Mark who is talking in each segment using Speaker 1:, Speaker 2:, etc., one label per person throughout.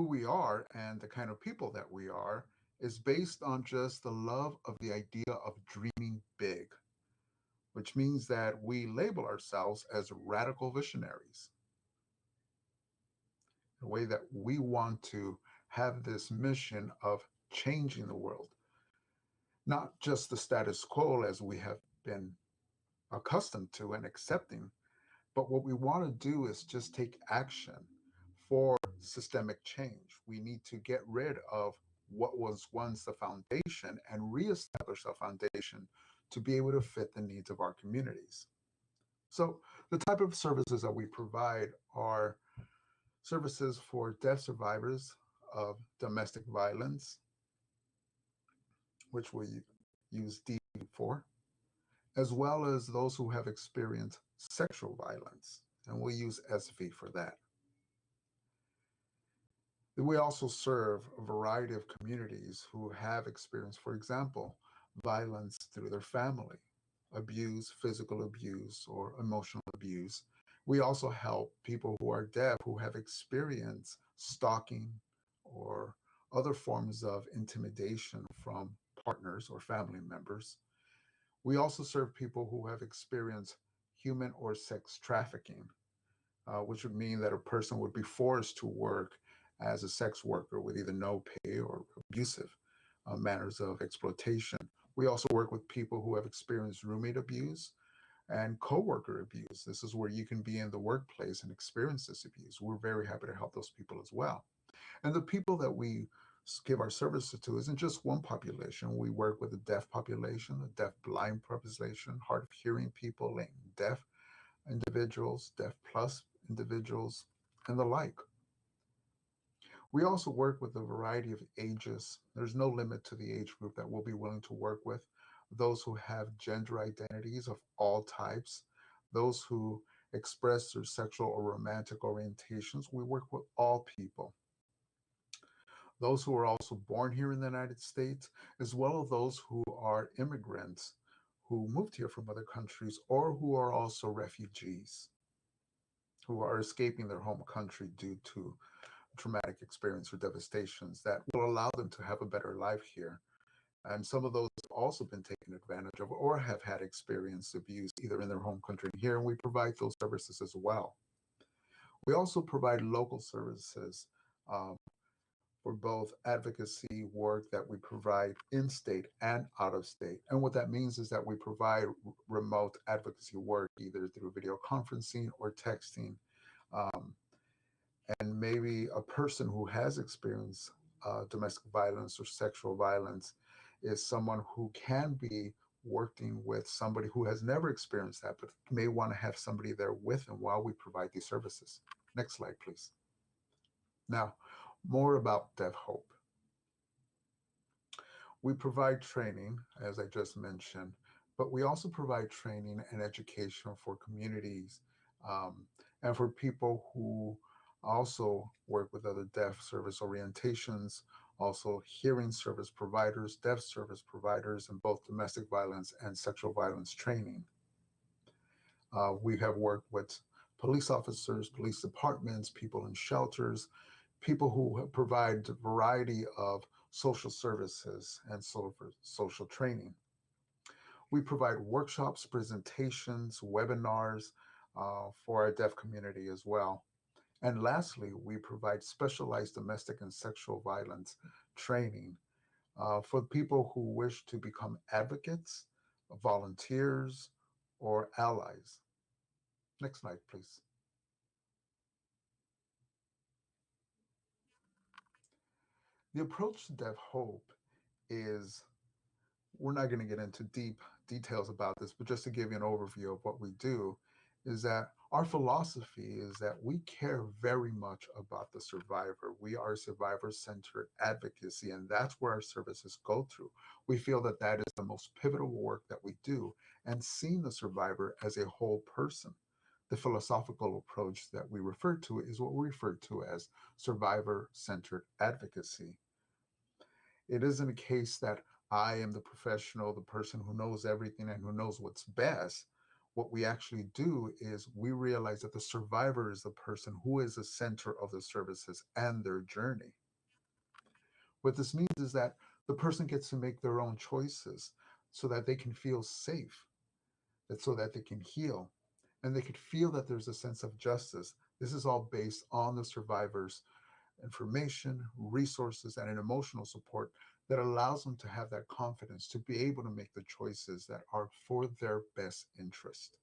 Speaker 1: who we are and the kind of people that we are is based on just the love of the idea of dreaming big, which means that we label ourselves as radical visionaries, in a way that we want to have this mission of changing the world, not just the status quo as we have been accustomed to and accepting, but what we want to do is just take action for systemic change. We need to get rid of what was once the foundation and reestablish a foundation to be able to fit the needs of our communities. So, the type of services that we provide are services for deaf survivors of domestic violence, which we use D for, as well as those who have experienced sexual violence, and we use SV for that. We also serve a variety of communities who have experienced, for example, violence through their family, abuse, physical abuse, or emotional abuse. We also help people who are deaf who have experienced stalking or other forms of intimidation from partners or family members. We also serve people who have experienced human or sex trafficking, which would mean that a person would be forced to work as a sex worker with either no pay or abusive manners of exploitation. We also work with people who have experienced roommate abuse and coworker abuse. This is where you can be in the workplace and experience this abuse. We're very happy to help those people as well. And the people that we give our services to isn't just one population. We work with the deaf population, the deaf blind population, hard of hearing people, and deaf individuals, deaf plus individuals, and the like. We also work with a variety of ages. There's no limit to the age group that we'll be willing to work with. Those who have gender identities of all types, those who express their sexual or romantic orientations. We work with all people. Those who are also born here in the United States, as well as those who are immigrants who moved here from other countries or who are also refugees who are escaping their home country due to traumatic experience or devastations that will allow them to have a better life here. And some of those have also been taken advantage of or have had experienced abuse either in their home country and here, and we provide those services as well. We also provide local services um, for both advocacy work that we provide in state and out of state. And what that means is that we provide remote advocacy work either through video conferencing or texting. Um, and maybe a person who has experienced domestic violence or sexual violence is someone who can be working with somebody who has never experienced that, but may want to have somebody there with them while we provide these services. Next slide, please. Now, more about DeafHope. We provide training, as I just mentioned, but we also provide training and education for communities um, and for people who also work with other deaf service orientations, also hearing service providers, deaf service providers, and both domestic violence and sexual violence training. We have worked with police officers, police departments, people in shelters, people who provide a variety of social services and social training. We provide workshops, presentations, webinars for our deaf community as well. And lastly, we provide specialized domestic and sexual violence training for people who wish to become advocates, volunteers, or allies. Next slide, please. The approach to DeafHope is, we're not going to get into deep details about this, but just to give you an overview of what we do, is that our philosophy is that we care very much about the survivor. We are survivor-centered advocacy, and that's where our services go through. We feel that that is the most pivotal work that we do, and seeing the survivor as a whole person. The philosophical approach that we refer to is what we refer to as survivor-centered advocacy. It isn't a case that I am the professional, the person who knows everything and who knows what's best. what we actually do is we realize that the survivor is the person who is the center of the services and their journey. What this means is that the person gets to make their own choices so that they can feel safe, that so that they can heal, and they could feel that there's a sense of justice. This is all based on the survivor's information, resources, and an emotional support that allows them to have that confidence to be able to make the choices that are for their best interest.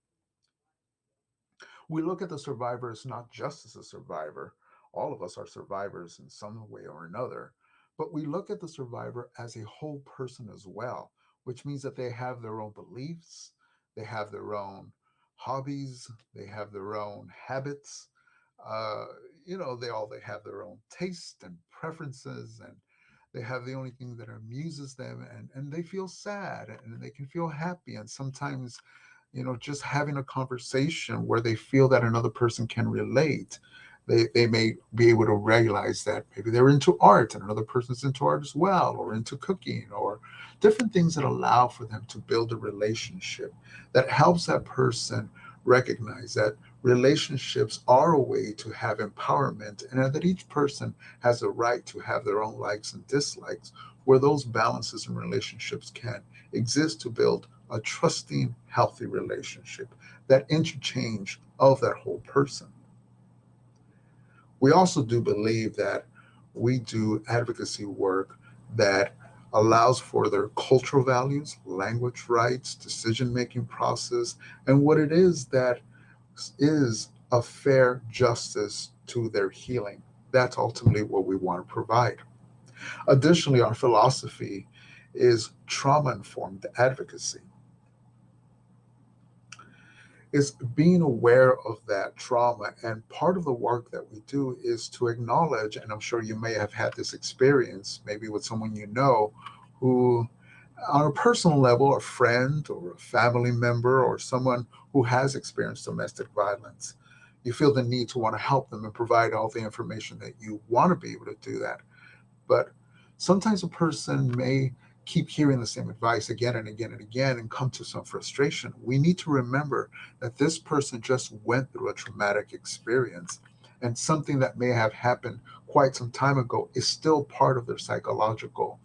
Speaker 1: We look at the survivor as not just as a survivor. All of us are survivors in some way or another. But we look at the survivor as a whole person as well, which means that they have their own beliefs, they have their own hobbies, they have their own habits. Uh, they have their own taste and preferences, and they have the only thing that amuses them, and they feel sad and they can feel happy, and sometimes just having a conversation where they feel that another person can relate. They may be able to realize that maybe they're into art and another person's into art as well, or into cooking, or different things that allow for them to build a relationship that helps that person recognize that relationships are a way to have empowerment, and that each person has a right to have their own likes and dislikes, where those balances in relationships can exist to build a trusting, healthy relationship, that interchange of that whole person. We also do believe that we do advocacy work that allows for their cultural values, language rights, decision making process, and what it is that is a fair justice to their healing. That's ultimately what we want to provide. Additionally, our philosophy is trauma informed advocacy. Is being aware of that trauma. And part of the work that we do is to acknowledge, and I'm sure you may have had this experience, maybe with someone you know, who, on a personal level, a friend or a family member or someone who has experienced domestic violence. You feel the need to want to help them and provide all the information that you want to be able to do that. But sometimes a person may keep hearing the same advice again and again and again and come to some frustration. We need to remember that this person just went through a traumatic experience, and something that may have happened quite some time ago is still part of their psychological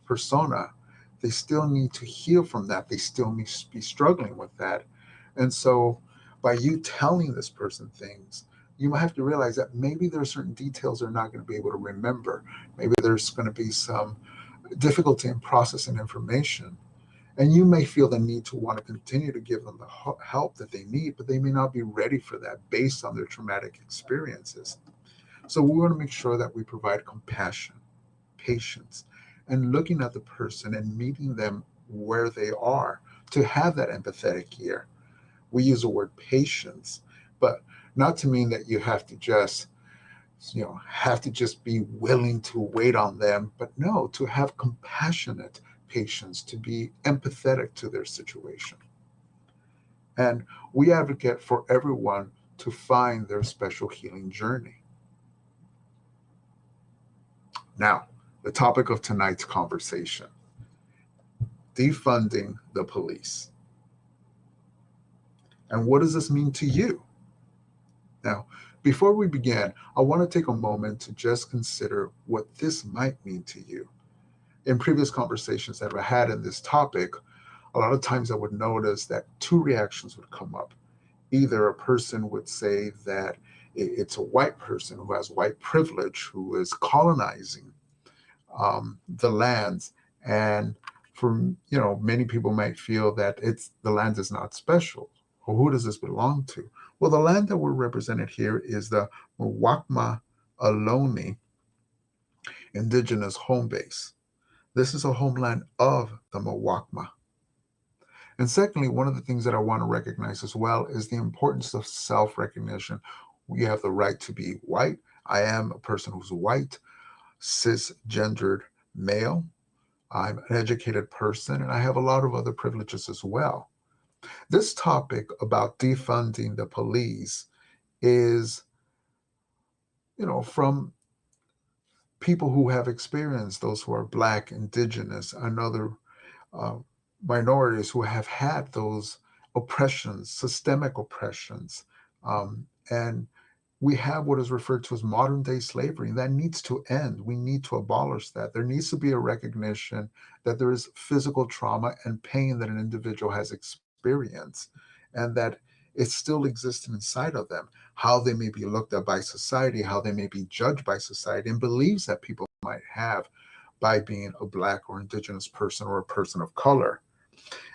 Speaker 1: persona. They still need to heal from that. They still may be struggling with that. And so, by you telling this person things, you might have to realize that maybe there are certain details they're not going to be able to remember. Maybe there's going to be some difficulty in processing information. And you may feel the need to want to continue to give them the help that they need, but they may not be ready for that based on their traumatic experiences. So we want to make sure that we provide compassion, patience, and looking at the person and meeting them where they are to have that empathetic ear. We use the word patience, but not to mean that you have to just be willing to wait on them, but no, to have compassionate patience, to be empathetic to their situation. And we advocate for everyone to find their special healing journey. Now, the topic of tonight's conversation: defunding the police. And what does this mean to you? Now, before we begin, I want to take a moment to just consider what this might mean to you. In previous conversations that I had in this topic, a lot of times I would notice that two reactions would come up. Either a person would say that it's a white person who has white privilege who is colonizing the lands, and for many people might feel that it's the land is not special. Well, who does this belong to? Well, the land that we're represented here is the Muwakma Ohlone indigenous home base. This is a homeland of the Muwakma. And secondly, one of the things that I want to recognize as well is the importance of self-recognition. We have the right to be white. I am a person who's white, cisgendered male. I'm an educated person, and I have a lot of other privileges as well. This topic about defunding the police is, from people who have experienced, those who are Black, Indigenous, and other uh, minorities who have had those oppressions, systemic oppressions. And we have what is referred to as modern day slavery, and that needs to end. We need to abolish that. There needs to be a recognition that there is physical trauma and pain that an individual has experienced, and that it still exists inside of them. How they may be looked at by society, how they may be judged by society, and beliefs that people might have by being a Black or Indigenous person or a person of color.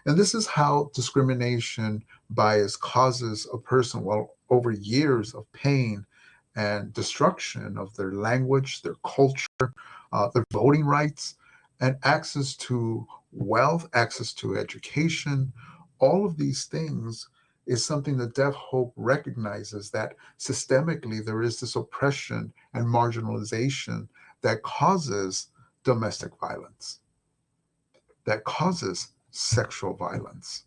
Speaker 1: And this is how discrimination bias causes a person, well, over years of pain and destruction of their language, their culture, their voting rights, and access to wealth, access to education. All of these things is something that DeafHope recognizes, that systemically there is this oppression and marginalization that causes domestic violence, that causes sexual violence,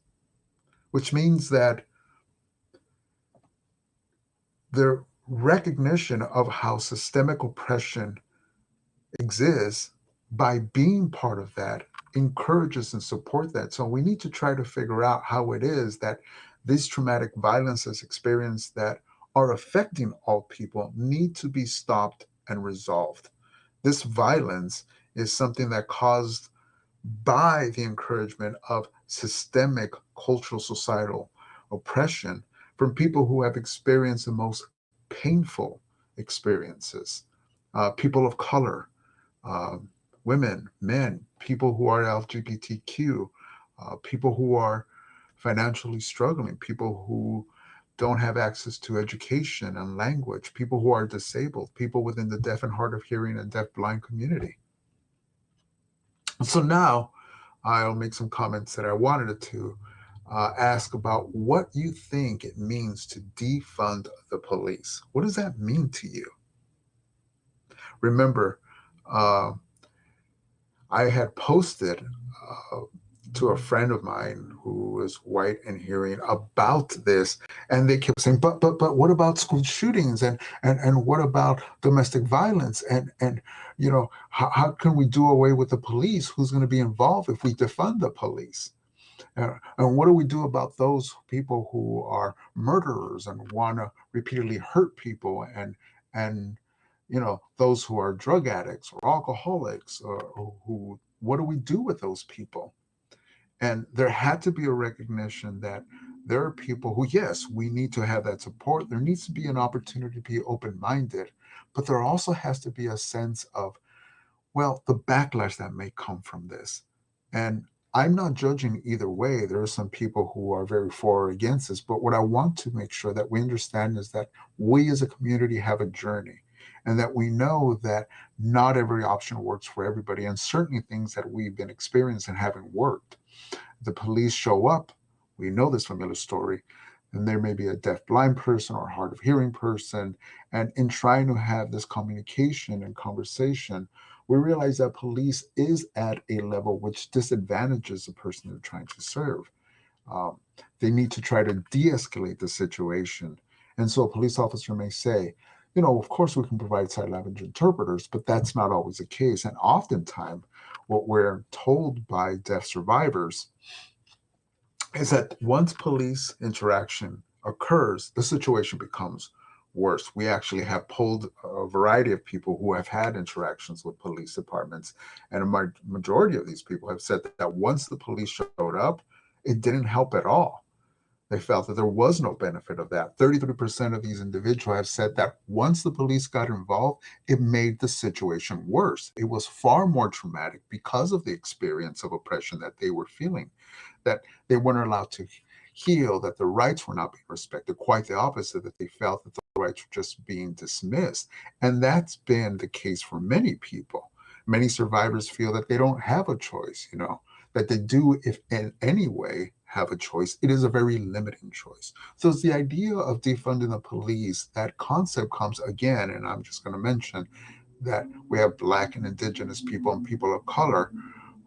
Speaker 1: which means that the recognition of how systemic oppression exists by being part of that encourages and support that. So we need to try to figure out how it is that these traumatic violences experienced that are affecting all people need to be stopped and resolved. This violence is something that caused by the encouragement of systemic cultural societal oppression from people who have experienced the most painful experiences, people of color, uh, women, men, people who are LGBTQ, people who are financially struggling, people who don't have access to education and language, people who are disabled, people within the deaf and hard of hearing and deaf blind community. So now I'll make some comments that I wanted to ask about what you think it means to defund the police. What does that mean to you? Remember, uh, I had posted to a friend of mine who is white and hearing about this, and they kept saying, but what about school shootings, and what about domestic violence, and how can we do away with the police? Who's going to be involved if we defund the police? And what do we do about those people who are murderers and want to repeatedly hurt people, and those who are drug addicts or alcoholics, or who, what do we do with those people? And there had to be a recognition that there are people who, yes, we need to have that support. There needs to be an opportunity to be open-minded, but there also has to be a sense of, well, the backlash that may come from this. And I'm not judging either way. There are some people who are very for or against this, but what I want to make sure that we understand is that we as a community have a journey, and that we know that not every option works for everybody, and certainly things that we've been experiencing haven't worked. The police show up. We know this familiar story. And there may be a deaf blind person or a hard of hearing person. And in trying to have this communication and conversation, we realize that police is at a level which disadvantages the person they're trying to serve. Um, they need to try to de escalate the situation. And so a police officer may say, of course we can provide sign language interpreters, but that's not always the case. And oftentimes, what we're told by deaf survivors is that once police interaction occurs, the situation becomes worse. We actually have polled a variety of people who have had interactions with police departments, and a majority of these people have said that once the police showed up, it didn't help at all. They felt that there was no benefit of that. 33% of these individuals have said that once the police got involved, it made the situation worse. It was far more traumatic because of the experience of oppression that they were feeling, that they weren't allowed to heal, that their rights were not being respected. Quite the opposite, that they felt that the rights were just being dismissed. And that's been the case for many people. Many survivors feel that they don't have a choice, that they do, if in any way, have a choice. It is a very limiting choice. So it's the idea of defunding the police. That concept comes again, and I'm just going to mention that we have Black and Indigenous people and people of color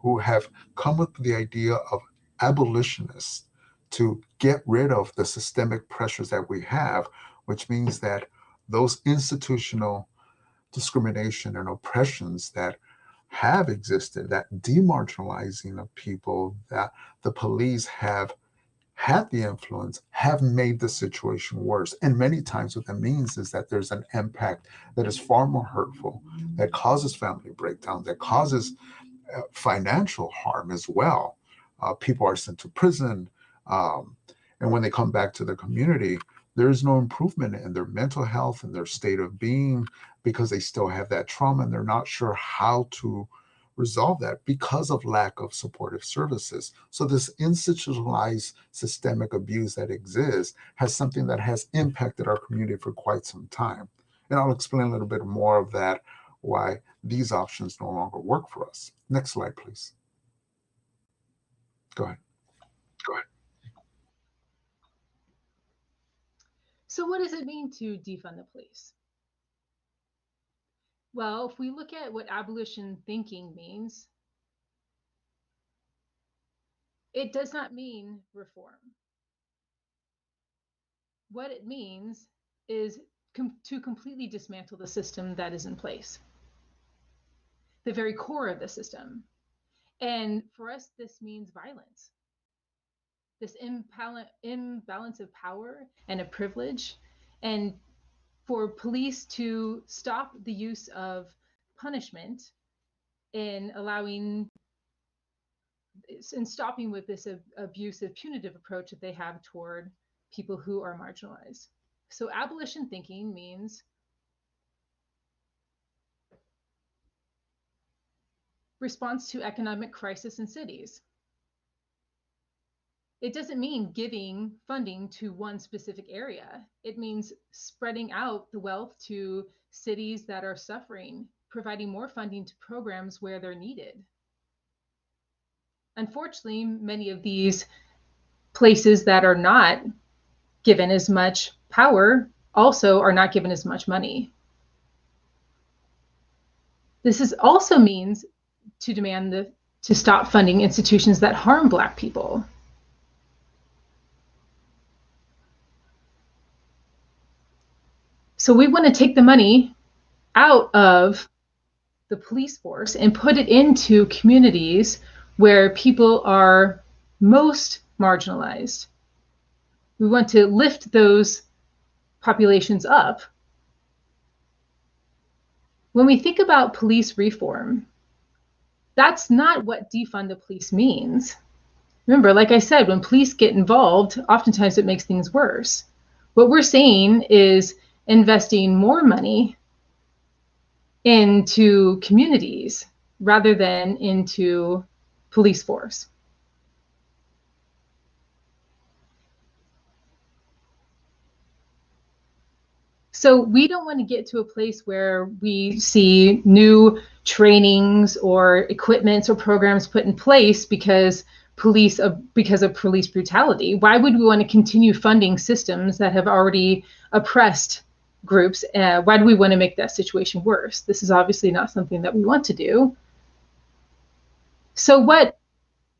Speaker 1: who have come up with the idea of abolitionists to get rid of the systemic pressures that we have, which means that those institutional discrimination and oppressions that have existed, that demarginalizing of people that the police have had the influence have made the situation worse. And many times what that means is that there's an impact that is far more hurtful, that causes family breakdown, that causes financial harm as well. People are sent to prison. Um, and when they come back to the community, there is no improvement in their mental health and their state of being because they still have that trauma and they're not sure how to resolve that because of lack of supportive services. So this institutionalized systemic abuse that exists has something that has impacted our community for quite some time. And I'll explain a little bit more of that, why these options no longer work for us. Next slide, please. Go ahead.
Speaker 2: Go ahead. So what does it mean to defund the police? Well, if we look at what abolition thinking means, it does not mean reform. What it means is to completely dismantle the system that is in place, the very core of the system. And for us, this means violence, this imbalance of power and of privilege, and for police to stop the use of punishment in stopping with this abusive, punitive approach that they have toward people who are marginalized. So abolition thinking means response to economic crisis in cities. It doesn't mean giving funding to one specific area. It means spreading out the wealth to cities that are suffering, providing more funding to programs where they're needed. Unfortunately, many of these places that are not given as much power also are not given as much money. This also means to demand to stop funding institutions that harm Black people. So we want to take the money out of the police force and put it into communities where people are most marginalized. We want to lift those populations up. When we think about police reform, that's not what defund the police means. Remember, like I said, when police get involved, oftentimes it makes things worse. What we're saying is investing more money into communities rather than into police force. So we don't want to get to a place where we see new trainings or equipments or programs put in place because of police brutality. Why would we want to continue funding systems that have already oppressed groups? Why do we want to make that situation worse? This is obviously not something that we want to do. So what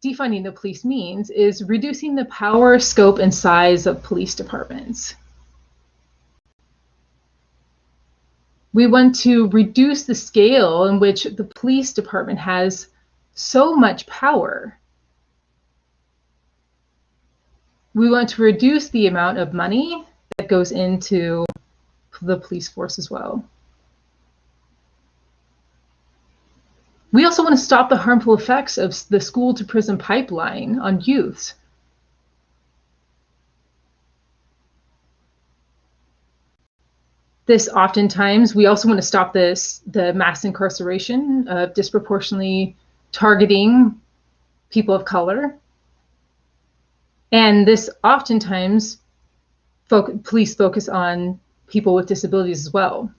Speaker 2: defunding the police means is reducing the power, scope, and size of police departments. We want to reduce the scale in which the police department has so much power. We want to reduce the amount of money that goes into the police force as well. We also want to stop the harmful effects of the school to prison pipeline on youths. This oftentimes, we also want to stop the mass incarceration of disproportionately targeting people of color. And this oftentimes, police focus on people with disabilities as well.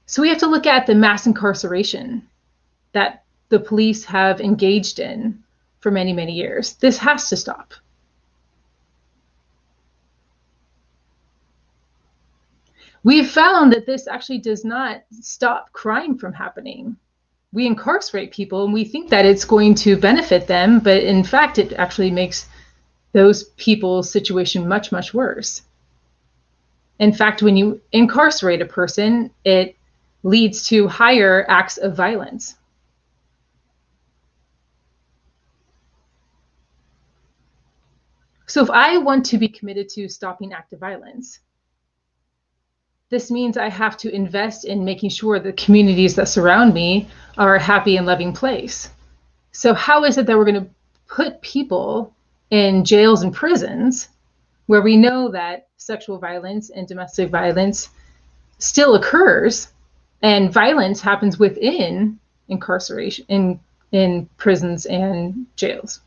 Speaker 2: So we have to look at the mass incarceration that the police have engaged in for many, many years. This has to stop. We've found that this actually does not stop crime from happening. We incarcerate people and we think that it's going to benefit them, but in fact, it actually makes those people's situation much, much worse. In fact, when you incarcerate a person, it leads to higher acts of violence. So if I want to be committed to stopping active violence, this means I have to invest in making sure the communities that surround me are a happy and loving place. So how is it that we're going to put people in jails and prisons where we know that sexual violence and domestic violence still occurs, and violence happens within incarceration, in prisons and jails?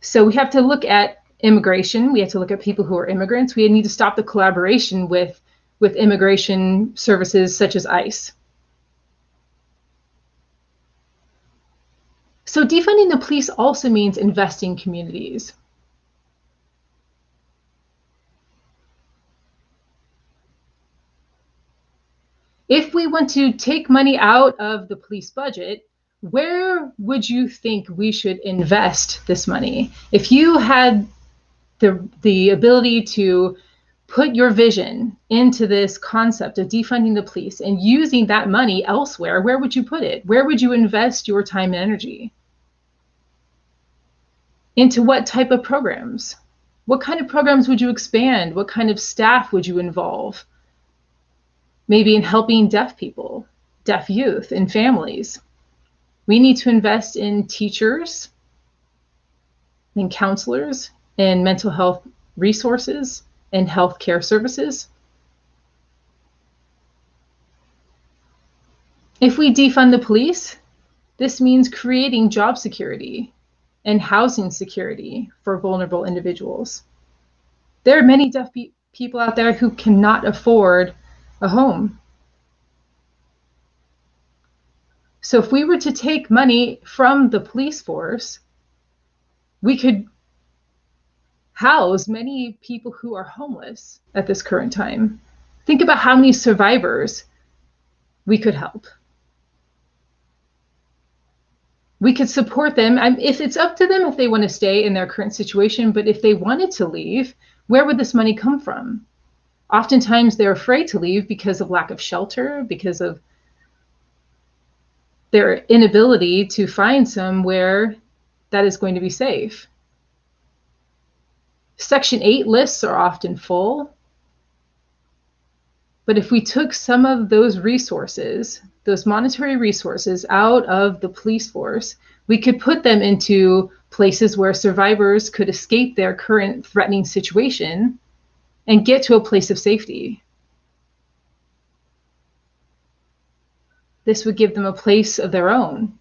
Speaker 2: So we have to look at immigration. We have to look at people who are immigrants. We need to stop the collaboration with immigration services such as ICE. So defunding the police also means investing in communities. If we want to take money out of the police budget, where would you think we should invest this money? If you had the ability to put your vision into this concept of defunding the police and using that money elsewhere, where would you put it? Where would you invest your time and energy? Into what type of programs? What kind of programs would you expand? What kind of staff would you involve? Maybe in helping deaf people, deaf youth, and families. We need to invest in teachers, in counselors, in mental health resources, and healthcare services. If we defund the police, this means creating job security and housing security for vulnerable individuals. There are many deaf people out there who cannot afford a home. So if we were to take money from the police force, we could house many people who are homeless at this current time. Think about how many survivors we could help. We could support them. If it's up to them if they want to stay in their current situation, but if they wanted to leave, where would this money come from? Oftentimes they're afraid to leave because of lack of shelter, because of their inability to find somewhere that is going to be safe. Section 8 lists are often full. But if we took some of those resources, those monetary resources, out of the police force, we could put them into places where survivors could escape their current threatening situation and get to a place of safety. This would give them a place of their own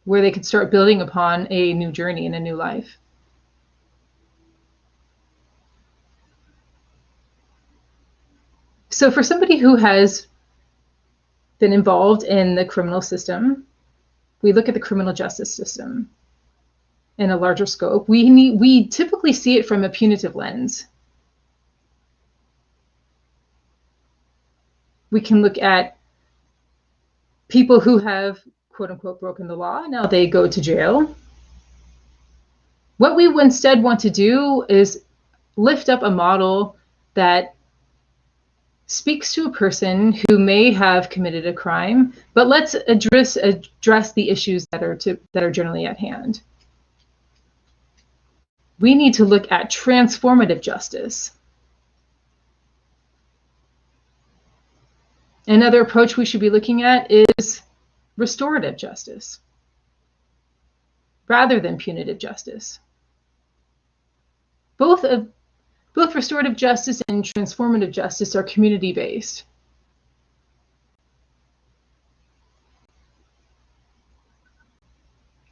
Speaker 2: where they could start building upon a new journey and a new life. So for somebody who has been involved in the criminal system, we look at the criminal justice system in a larger scope. We typically see it from a punitive lens. We can look at people who have, quote unquote, broken the law. Now they go to jail. What we instead want to do is lift up a model that speaks to a person who may have committed a crime, but let's address the issues that are generally at hand. We need to look at transformative justice. Another approach we should be looking at is restorative justice rather than punitive justice. Both restorative justice and transformative justice are community-based.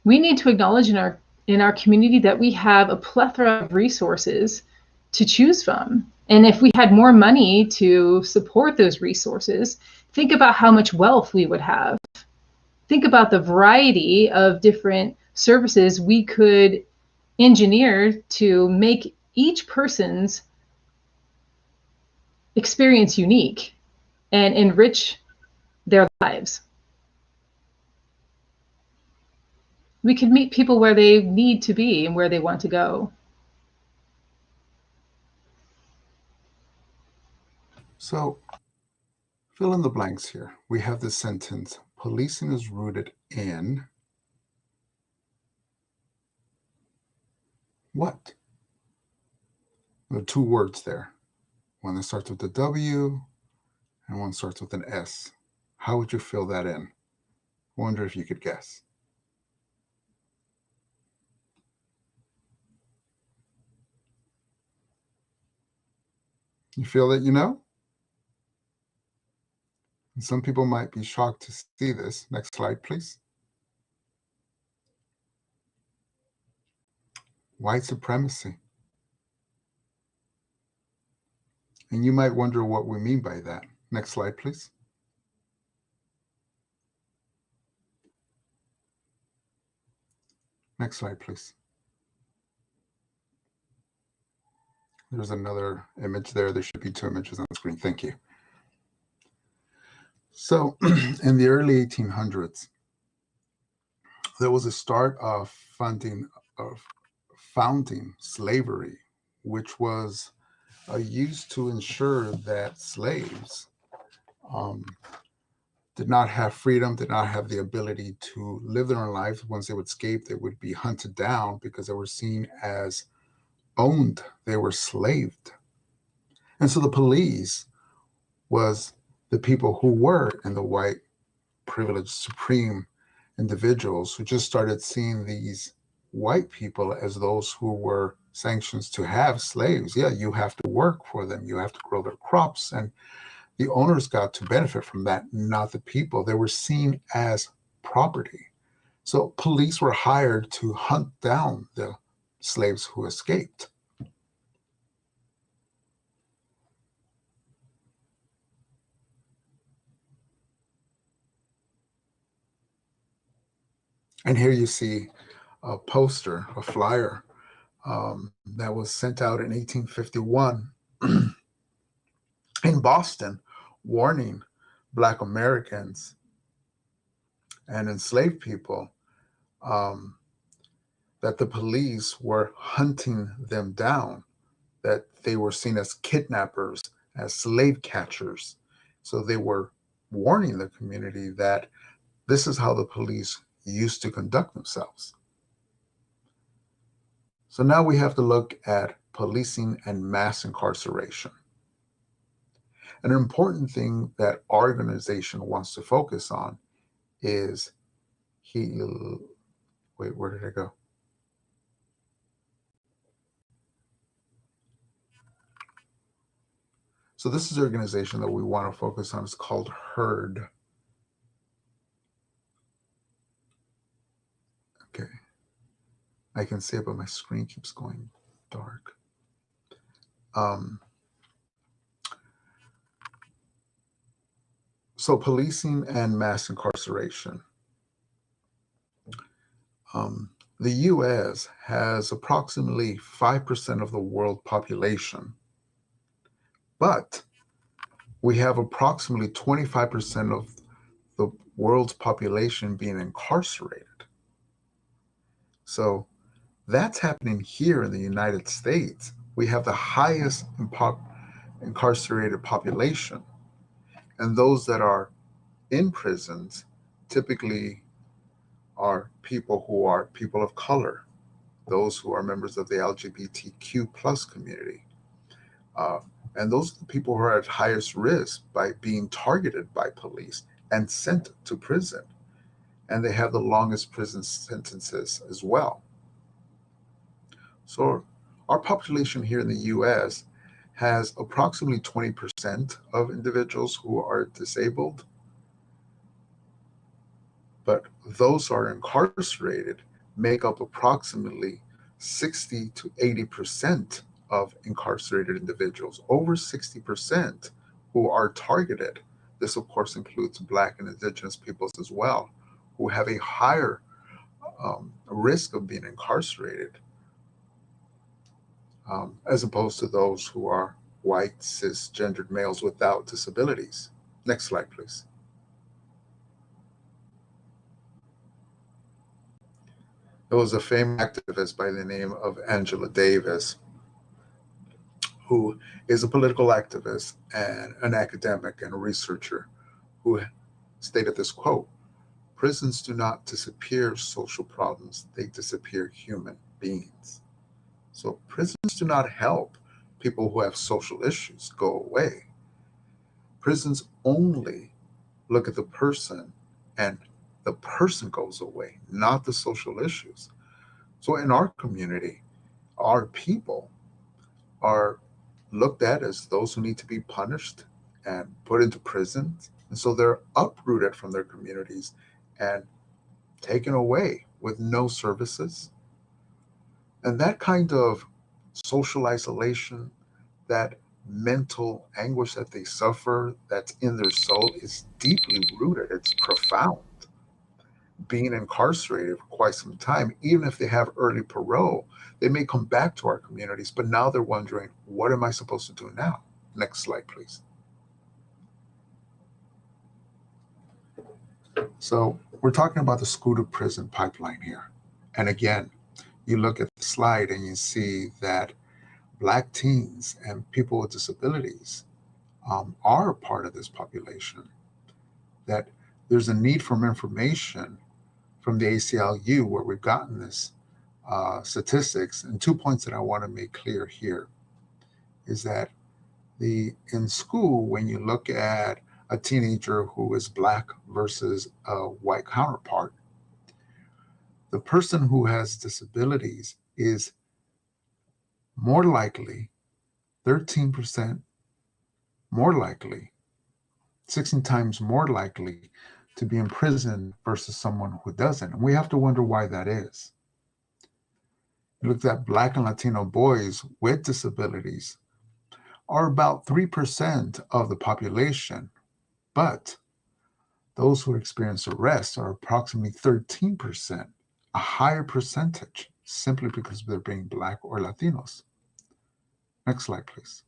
Speaker 2: We need to acknowledge in our community that we have a plethora of resources to choose from. And if we had more money to support those resources, think about how much wealth we would have. Think about the variety of different services we could engineer to make each person's experience unique and enrich their lives. We could meet people where they need to be and where they want to go.
Speaker 1: So fill in the blanks here. We have this sentence: Policing is rooted in what? There are two words there. One that starts with a W and one starts with an S. How would you fill that in? Wonder if you could guess. You feel that you know? And some people might be shocked to see this. Next slide, please. White supremacy. And you might wonder what we mean by that. Next slide, please. Next slide, please. There's another image there. There should be two images on the screen. Thank you. So in the early 1800s, there was a start of founding slavery, which was used to ensure that slaves did not have freedom, did not have the ability to live their own lives. Once they would escape, they would be hunted down because they were seen as owned. They were slaved. And so the police was the people who were in the white privileged supreme individuals who just started seeing these white people as those who were sanctions to have slaves. Yeah, you have to work for them. You have to grow their crops. And the owners got to benefit from that, not the people. They were seen as property. So police were hired to hunt down the slaves who escaped. And here you see a poster, a flyer that was sent out in 1851 in Boston, warning Black Americans and enslaved people that the police were hunting them down, that they were seen as kidnappers, as slave catchers. So they were warning the community that this is how the police used to conduct themselves. So now we have to look at policing and mass incarceration. An important thing that our organization wants to focus on is wait, where did it go? So this is the organization that we want to focus on. It's called HERD. Okay. I can see it, but my screen keeps going dark. So policing and mass incarceration. The US has approximately 5% of the world population, but we have approximately 25% of the world's population being incarcerated. So that's happening here in the United States. We have the highest incarcerated population, and those that are in prisons typically are people who are people of color, those who are members of the LGBTQ plus community. And those are the people who are at highest risk by being targeted by police and sent to prison. And they have the longest prison sentences as well. So our population here in the US has approximately 20% of individuals who are disabled. But those who are incarcerated make up approximately 60 to 80% of incarcerated individuals, over 60% who are targeted. This, of course, includes Black and Indigenous peoples as well, who have a higher risk of being incarcerated as opposed to those who are white, cisgendered males without disabilities. Next slide, please. There was a famous activist by the name of Angela Davis, who is a political activist and an academic and a researcher, who stated this quote: Prisons do not disappear social problems, they disappear human beings. So prisons do not help people who have social issues go away. Prisons only look at the person, and the person goes away, not the social issues. So in our community, our people are looked at as those who need to be punished and put into prisons. And so they're uprooted from their communities and taken away with no services. And that kind of social isolation, that mental anguish that they suffer, that's in their soul, is deeply rooted. It's profound. Being incarcerated for quite some time, even if they have early parole, they may come back to our communities, but now they're wondering, what am I supposed to do now? Next slide, please. So we're talking about the school to prison pipeline here. And again, you look at the slide and you see that Black teens and people with disabilities are a part of this population, that there's a need for information from the ACLU where we've gotten this statistics. And 2 points that I want to make clear here is that in school, when you look at a teenager who is Black versus a white counterpart, the person who has disabilities is more likely, 13% more likely, 16 times more likely to be in prison versus someone who doesn't. And we have to wonder why that is. You look at Black and Latino boys with disabilities are about 3% of the population, but those who experience arrest are approximately 13%, a higher percentage simply because they're being Black or Latinos. Next slide, please.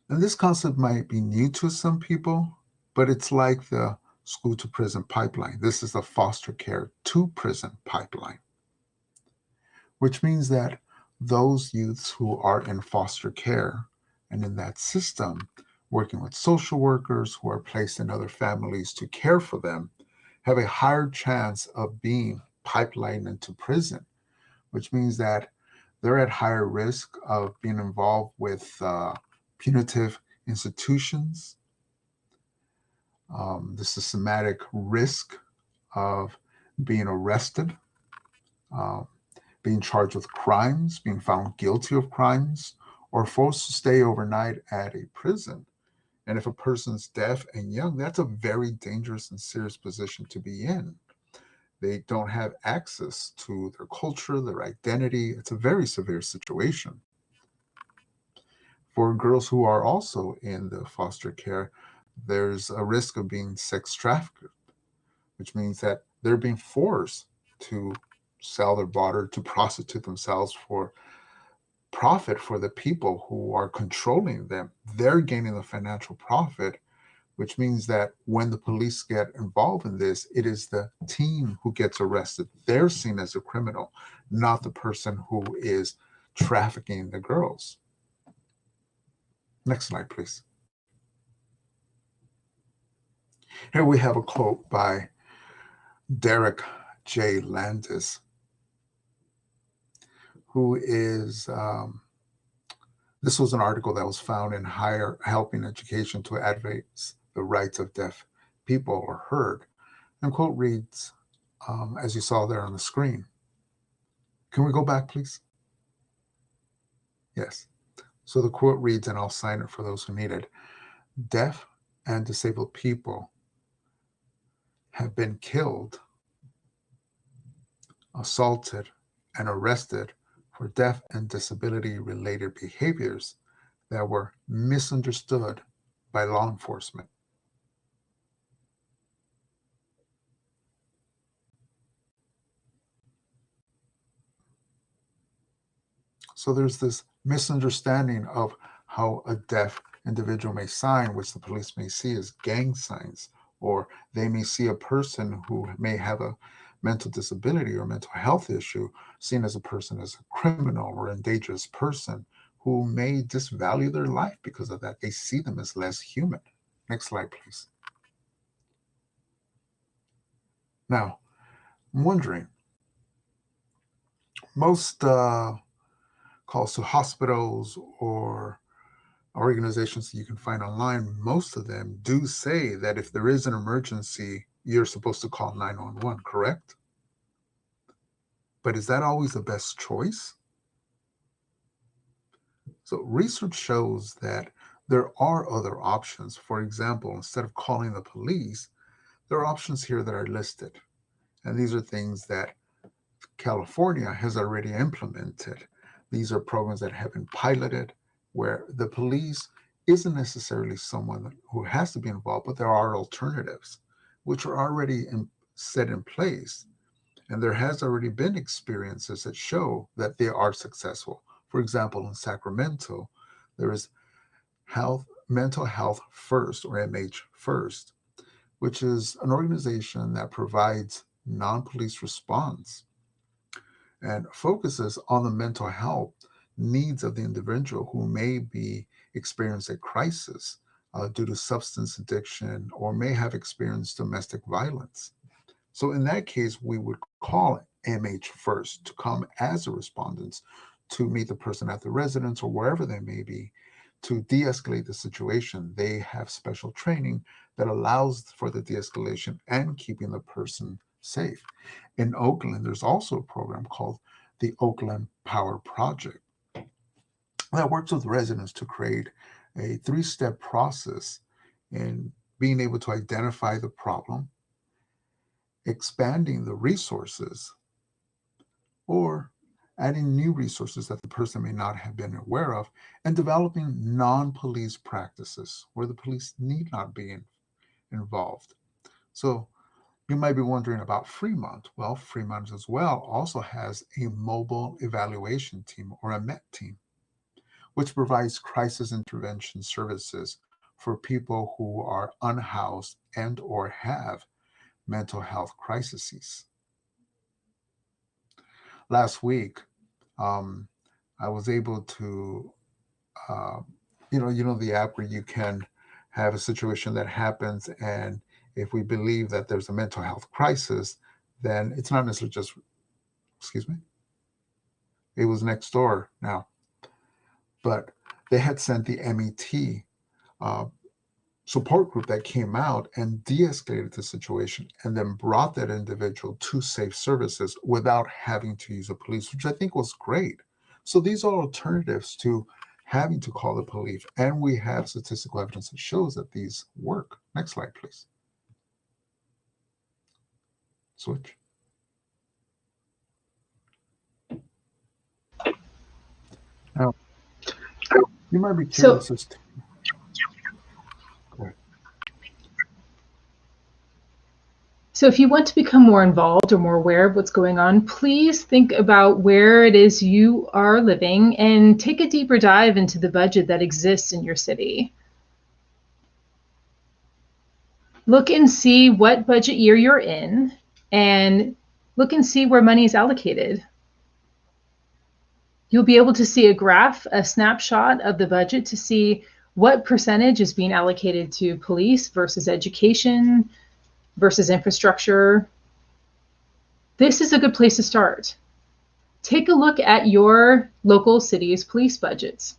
Speaker 1: And this concept might be new to some people, but it's like the school to prison pipeline. This is the foster care to prison pipeline, which means that those youths who are in foster care and in that system, working with social workers who are placed in other families to care for them, have a higher chance of being pipelined into prison, which means that they're at higher risk of being involved with punitive institutions, the systematic risk of being arrested, being charged with crimes, being found guilty of crimes, or forced to stay overnight at a prison. And if a person's deaf and young, that's a very dangerous and serious position to be in. They don't have access to their culture, their identity. It's a very severe situation. For girls who are also in the foster care, there's a risk of being sex trafficked, which means that they're being forced to sell their body, to prostitute themselves for profit for the people who are controlling them. They're gaining the financial profit, which means that when the police get involved in this, it is the teen who gets arrested. They're seen as a criminal, not the person who is trafficking the girls. Next slide, please. Here we have a quote by Derek J. Landis, who is, this was an article that was found in Higher Helping Education to Advance the Rights of Deaf People or Heard. And quote reads, as you saw there on the screen. Can we go back, please? Yes. So the quote reads, and I'll sign it for those who need it. Deaf and disabled people have been killed, assaulted, and arrested for deaf and disability related behaviors that were misunderstood by law enforcement. So there's this misunderstanding of how a deaf individual may sign, which the police may see as gang signs, or they may see a person who may have a mental disability or mental health issue, seen as a person as a criminal or a dangerous person who may disvalue their life because of that. They see them as less human. Next slide, please. Now, I'm wondering, most calls to hospitals or organizations that you can find online, most of them do say that if there is an emergency, you're supposed to call 911, correct? But is that always the best choice? So research shows that there are other options. For example, instead of calling the police, there are options here that are listed. And these are things that California has already implemented. These are programs that have been piloted where the police isn't necessarily someone who has to be involved, but there are alternatives which are already set in place. And there has already been experiences that show that they are successful. For example, in Sacramento, there is Mental Health First, or MH First, which is an organization that provides non-police response and focuses on the mental health needs of the individual who may be experiencing a crisis due to substance addiction or may have experienced domestic violence. So in that case, we would call MH First to come as a respondent to meet the person at the residence or wherever they may be to de-escalate the situation. They have special training that allows for the de-escalation and keeping the person safe. In Oakland, there's also a program called the Oakland Power Project that works with residents to create a 3-step process in being able to identify the problem, expanding the resources, or adding new resources that the person may not have been aware of, and developing non-police practices where the police need not be involved. So you might be wondering about Fremont. Well, Fremont as well also has a mobile evaluation team, or a MET team, which provides crisis intervention services for people who are unhoused and or have mental health crises. Last week, I was able to, the app where you can have a situation that happens, and if we believe that there's a mental health crisis, then it's not necessarily just, excuse me, it was next door now, but they had sent the MET support group that came out and de-escalated the situation and then brought that individual to safe services without having to use the police, which I think was great. So these are alternatives to having to call the police, and we have statistical evidence that shows that these work. Next slide, please. Switch. Now, you might be curious as to...
Speaker 2: So if you want to become more involved or more aware of what's going on, please think about where it is you are living and take a deeper dive into the budget that exists in your city. Look and see what budget year you're in, and look and see where money is allocated. You'll be able to see a graph, a snapshot of the budget to see what percentage is being allocated to police versus education, versus infrastructure. This is a good place to start. Take a look at your local city's police budgets.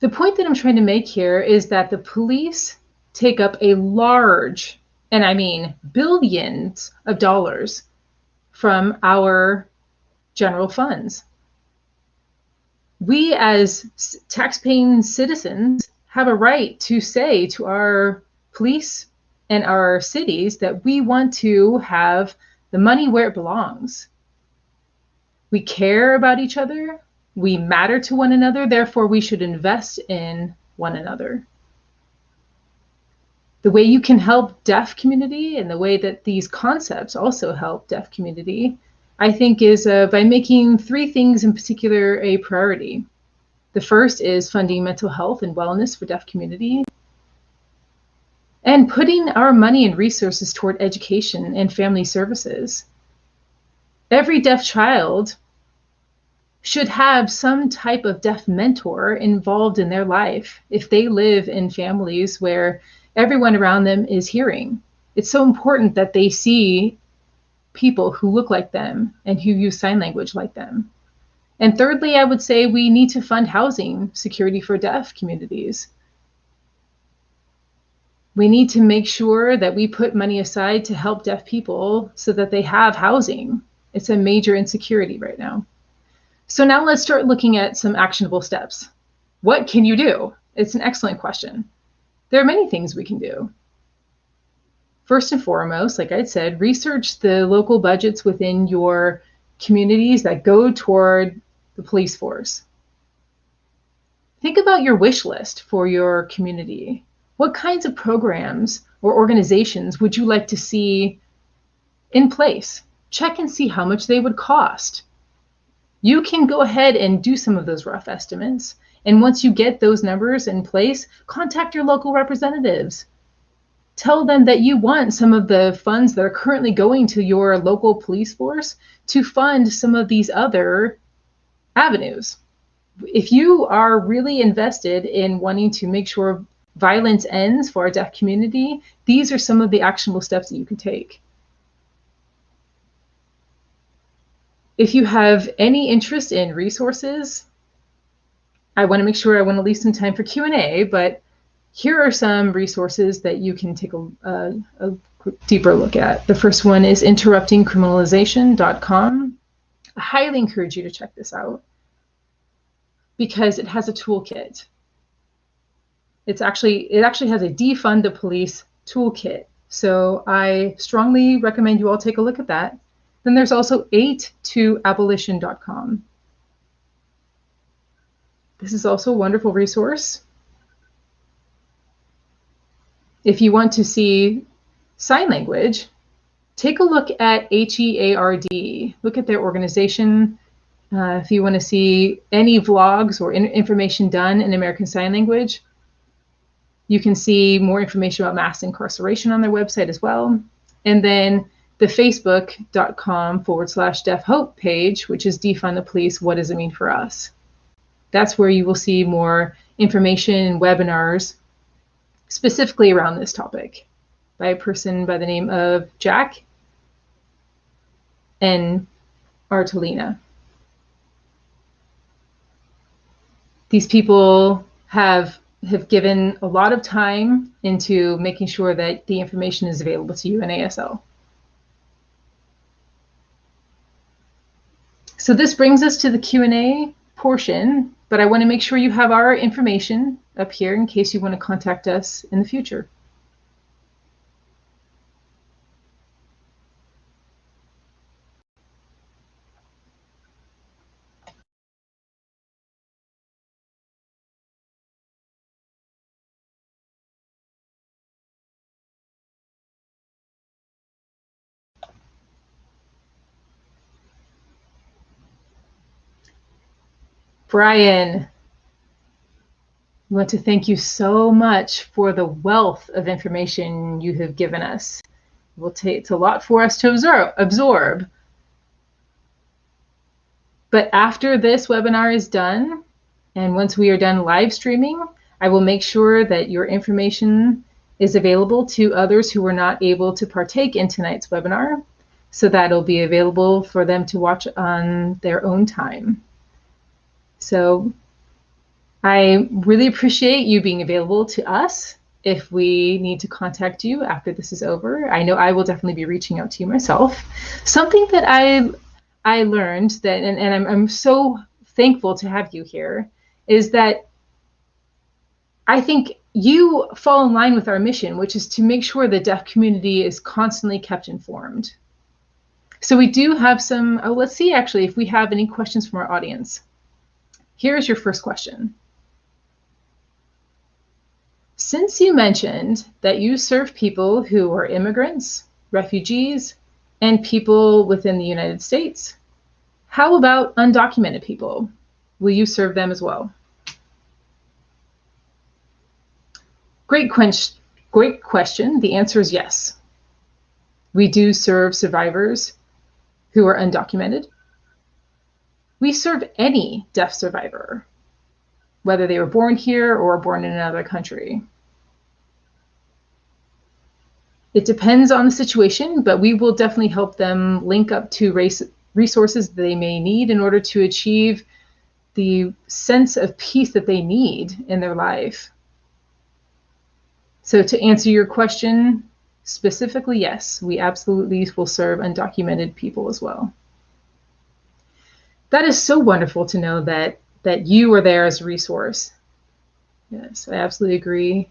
Speaker 2: The point that I'm trying to make here is that the police take up a large, and I mean billions of dollars from our general funds. We as tax-paying citizens have a right to say to our police and our cities that we want to have the money where it belongs. We care about each other. We matter to one another. Therefore, we should invest in one another. The way you can help deaf community and the way that these concepts also help deaf community, I think, is by making 3 things in particular a priority. The first is funding mental health and wellness for deaf community. and putting our money and resources toward education and family services. Every deaf child should have some type of deaf mentor involved in their life if they live in families where everyone around them is hearing. It's so important that they see people who look like them and who use sign language like them. And thirdly, I would say we need to fund housing security for deaf communities. We need to make sure that we put money aside to help deaf people so that they have housing. It's a major insecurity right now. So now let's start looking at some actionable steps. What can you do? It's an excellent question. There are many things we can do. First and foremost, like I said, research the local budgets within your communities that go toward the police force. Think about your wish list for your community. What kinds of programs or organizations would you like to see in place? Check and see how much they would cost. You can go ahead and do some of those rough estimates. And once you get those numbers in place, contact your local representatives. Tell them that you want some of the funds that are currently going to your local police force to fund some of these other avenues. If you are really invested in wanting to make sure violence ends for our deaf community, these are some of the actionable steps that you can take. If you have any interest in resources, I want to leave some time for Q&A, but here are some resources that you can take a deeper look at. The first one is interruptingcriminalization.com. I highly encourage you to check this out because it has a toolkit. It actually has a Defund the Police toolkit. So I strongly recommend you all take a look at that. Then there's also 8toabolition.com. This is also a wonderful resource. If you want to see sign language, take a look at HEARD. Look at their organization. If you want to see any vlogs or information done in American Sign Language, you can see more information about mass incarceration on their website as well. And then the facebook.com/DeafHope page, which is Defund the Police, What Does It Mean for Us? That's where you will see more information and webinars specifically around this topic by a person by the name of Jack and Artelina. These people have given a lot of time into making sure that the information is available to you in ASL. So this brings us to the Q&A portion, but I want to make sure you have our information up here in case you want to contact us in the future. Brian, I want to thank you so much for the wealth of information you have given us. It's a lot for us to absorb. But after this webinar is done, and once we are done live streaming, I will make sure that your information is available to others who were not able to partake in tonight's webinar, so that it'll be available for them to watch on their own time. So I really appreciate you being available to us if we need to contact you after this is over. I know I will definitely be reaching out to you myself. Something that I learned that, and I'm so thankful to have you here, is that I think you fall in line with our mission, which is to make sure the deaf community is constantly kept informed. So we do have some, let's see actually if we have any questions from our audience. Here's your first question. Since you mentioned that you serve people who are immigrants, refugees, and people within the United States, how about undocumented people? Will you serve them as well? Great Great question. The answer is yes. We do serve survivors who are undocumented. We serve any deaf survivor, whether they were born here or born in another country. It depends on the situation, but we will definitely help them link up to resources they may need in order to achieve the sense of peace that they need in their life. So to answer your question specifically, yes, we absolutely will serve undocumented people as well. That is so wonderful to know that you are there as a resource. Yes, I absolutely agree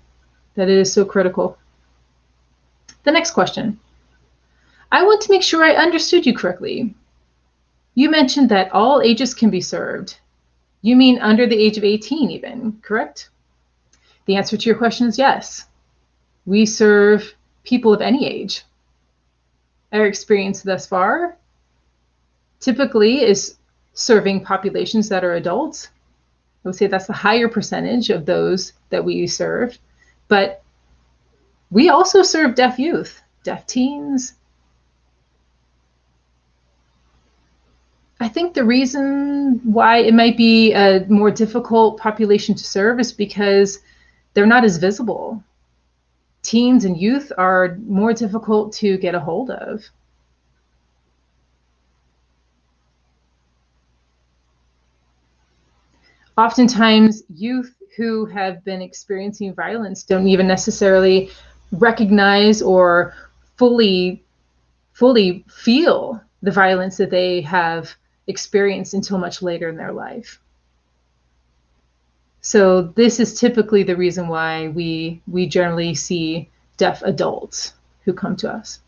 Speaker 2: that it is so critical. The next question. I want to make sure I understood you correctly. You mentioned that all ages can be served. You mean under the age of 18 even, correct? The answer to your question is yes. We serve people of any age. Our experience thus far typically is serving populations that are adults. I would say that's the higher percentage of those that we serve, but we also serve deaf youth, deaf teens. I think the reason why it might be a more difficult population to serve is because they're not as visible. Teens and youth are more difficult to get a hold of. Oftentimes, youth who have been experiencing violence don't even necessarily recognize or fully feel the violence that they have experienced until much later in their life. So this is typically the reason why we generally see deaf adults who come to us.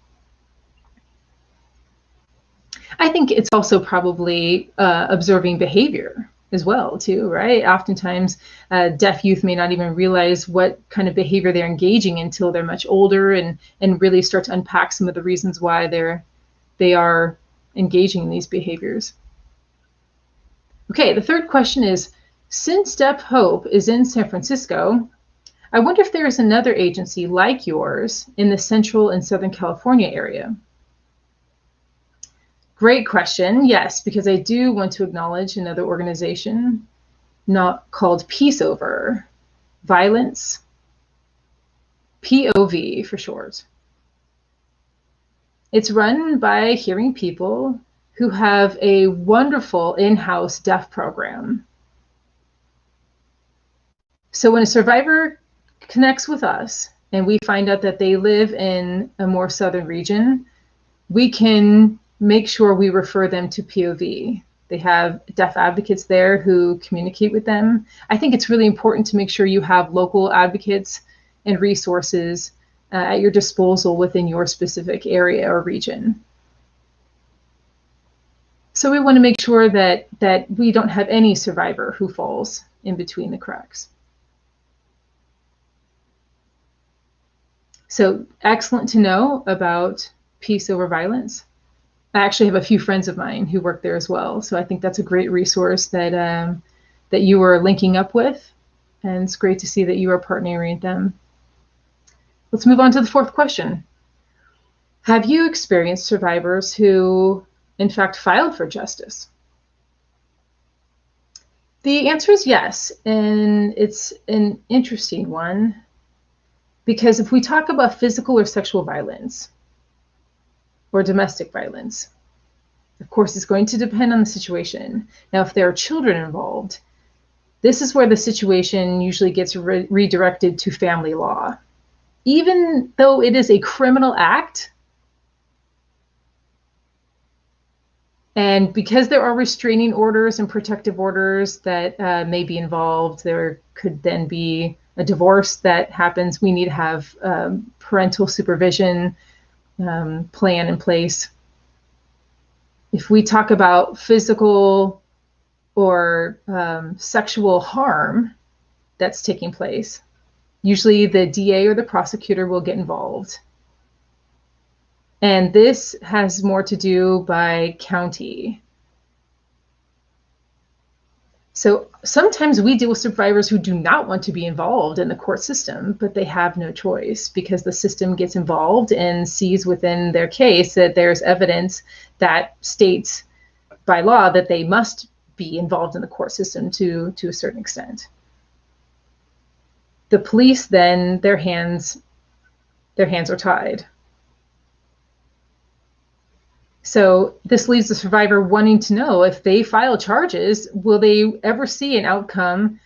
Speaker 2: I think it's also probably observing behavior as well, too, right? Oftentimes, deaf youth may not even realize what kind of behavior they're engaging in until they're much older and really start to unpack some of the reasons why they are engaging in these behaviors. Okay, the third question is, since DeafHope is in San Francisco, I wonder if there is another agency like yours in the Central and Southern California area. Great question. Yes, because I do want to acknowledge another organization not called Peace Over Violence, POV for short. It's run by hearing people who have a wonderful in-house deaf program. So when a survivor connects with us and we find out that they live in a more southern region, we can make sure we refer them to POV. They have deaf advocates there who communicate with them. I think it's really important to make sure you have local advocates and resources at your disposal within your specific area or region. So we want to make sure that we don't have any survivor who falls in between the cracks. So excellent to know about Peace Over Violence. I actually have a few friends of mine who work there as well. So I think that's a great resource that that you are linking up with. And it's great to see that you are partnering with them. Let's move on to the fourth question. Have you experienced survivors who, in fact, filed for justice? The answer is yes, and it's an interesting one, because if we talk about physical or sexual violence or domestic violence, of course, it's going to depend on the situation. Now, if there are children involved, this is where the situation usually gets redirected to family law. Even though it is a criminal act, and because there are restraining orders and protective orders that may be involved, there could then be a divorce that happens. We need to have parental supervision plan in place. If we talk about physical or sexual harm that's taking place, usually the DA or the prosecutor will get involved. And this has more to do by county. So sometimes we deal with survivors who do not want to be involved in the court system, but they have no choice because the system gets involved and sees within their case that there's evidence that states by law that they must be involved in the court system to a certain extent. The police then, their hands are tied. So this leaves the survivor wanting to know, if they file charges, will they ever see an outcome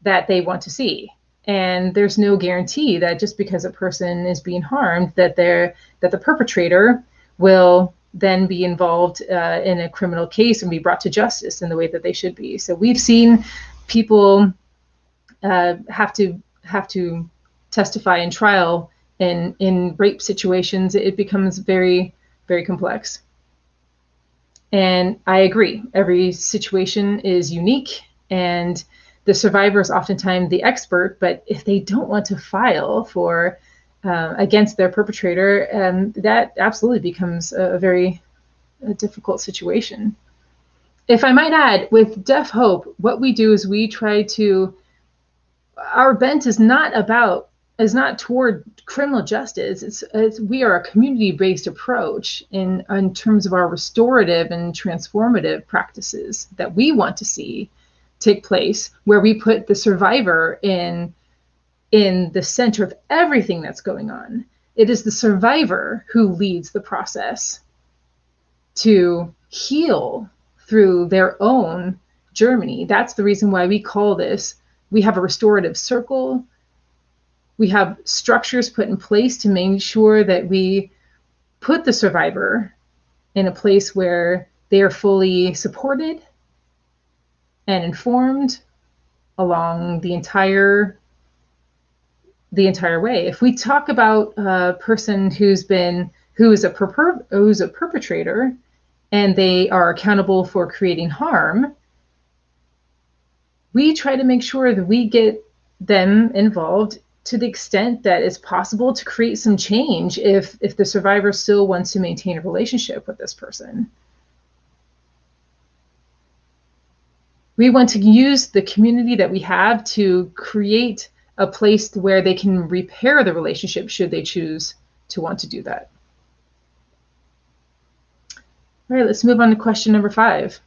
Speaker 2: that they want to see? And there's no guarantee that just because a person is being harmed, that the perpetrator will then be involved in a criminal case and be brought to justice in the way that they should be. So we've seen people have to testify in trial in rape situations. It becomes very, very complex. And I agree, every situation is unique, and the survivor is oftentimes the expert, but if they don't want to file for against their perpetrator, that absolutely becomes a very difficult situation. If I might add, with DeafHope, what we do is we try to, our bent is not toward criminal justice. We are a community-based approach in terms of our restorative and transformative practices that we want to see take place, where we put the survivor in the center of everything that's going on. It is the survivor who leads the process to heal through their own journey. That's the reason why we call this, we have a restorative circle. We have structures put in place to make sure that we put the survivor in a place where they are fully supported and informed along the entire way. If we talk about a person who is a perpetrator and they are accountable for creating harm, we try to make sure that we get them involved to the extent that it's possible to create some change if the survivor still wants to maintain a relationship with this person. We want to use the community that we have to create a place where they can repair the relationship should they choose to want to do that. All right, let's move on to question number 5.